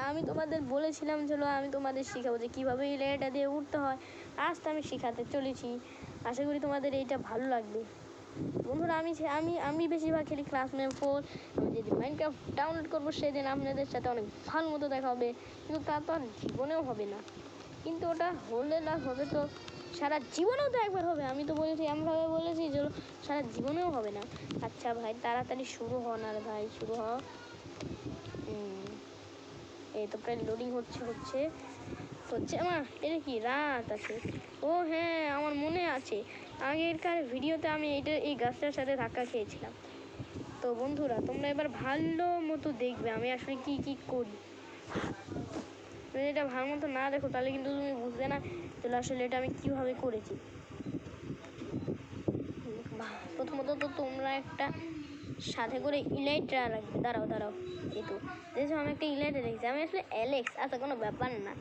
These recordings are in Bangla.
আমি তোমাদের বলেছিলাম চলো আমি তোমাদের শেখাবো যে কীভাবে এই লেয়ারটা দিয়ে উঠতে হয়। আজ তো আমি শেখাতে চলেছি, আশা করি তোমাদের এইটা ভালো লাগবে। বন্ধুরা আমি আমি আমি বেশিরভাগ খেলি ক্লাস 4। আমি যেদিন মাইনক্রাফট ডাউনলোড করবো সেদিন আপনাদের সাথে অনেক ভালো মতো দেখা হবে, কিন্তু তা তো আর জীবনেও হবে না। কিন্তু ওটা হলে না হবে তো সারা জীবনেও তো একবার হবে। আমি তো বলেছি এমনভাবে বলেছি যে সারা জীবনেও হবে না। আচ্ছা ভাই তাড়াতাড়ি শুরু হন, আর ভাই শুরু হ। এই তো প্রায় লোডিং হচ্ছে আমার এটা কি রাত আছে। ও হ্যাঁ আমার মনে আছে আগেরকার ভিডিওতে আমি এই গাছটার সাথে ধাক্কা খেয়েছিলাম। তো বন্ধুরা তোমরা এবার ভালো মতো দেখবে আমি আসলে কি করি। তুমি এটা ভালো মতো না দেখো তাহলে কিন্তু তুমি বুঝবে না তাহলে আসলে এটা আমি কীভাবে করেছি। প্রথমত তো তোমরা একটা সাথে করে ইলাইট্রা রাখবে। দাঁড়াও এই তো দেখছো আমি একটা ইলাইট্রা রেখেছি। আমি আসলে অ্যালেক্স, আচ্ছা কোনো ব্যাপার না।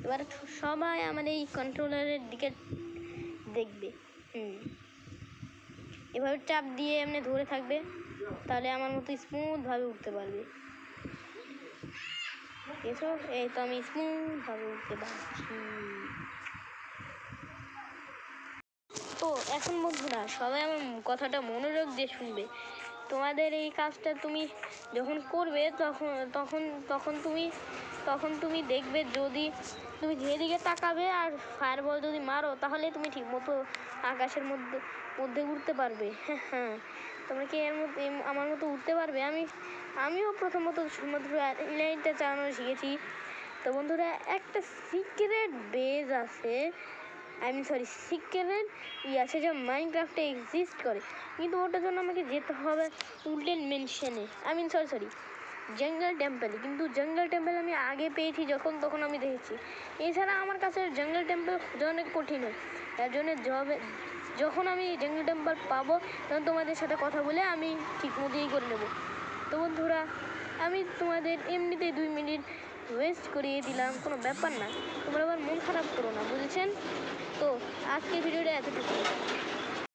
এবার সবাই আমার এই কন্ট্রোলারের দিকে দেখবে। এভাবে চাপ দিয়ে এমনি ধরে থাকবে, তাহলে আমার মতো স্মুথভাবে উঠতে পারবে। এসো এই তো আমি স্মুথভাবে উঠতে পারছি। তো এখন বন্ধুরা সবাই আমার কথাটা মনোযোগ দিয়ে শুনবে। তোমাদের এই কাজটা তুমি যখন করবে তখন তুমি দেখবে যদি তুমি যেদিকে তাকাবে আর ফায়ারবল যদি মারো তাহলে তুমি ঠিক মতো আকাশের মধ্যে উঠতে পারবে। হ্যাঁ তোমরা কি আমার মতো উঠতে পারবে? আমিও প্রথমত শুধুমাত্র লাইনটা চালানো শিখেছি। তো বন্ধুরা একটা সিক্রেট বেজ আছে, সিক্রেট আছে যা মাইনক্রাফটে এক্সিস্ট করে, কিন্তু ওটার জন্য আমাকে যেতে হবে উডল্যান্ড মেনশনে, জঙ্গল টেম্পল। কিন্তু জঙ্গল টেম্পল আমি আগে পেয়েছি তখন আমি দেখেছি। এছাড়া আমার কাছে জঙ্গল টেম্পল খোঁজা অনেক কঠিন হয়। তার জন্য যখন আমি জঙ্গল টেম্পল পাবো তখন তোমাদের সাথে কথা বলে আমি ঠিক মতোই করে নেবো। তো বন্ধুরা আমি তোমাদের এমনিতেই 2 মিনিট ওয়েস্ট করিয়ে দিলাম, কোনো ব্যাপার না। তোমরা আবার মন খারাপ করো না, বুঝেছেন? তো আজকের ভিডিওটা এতটুকু।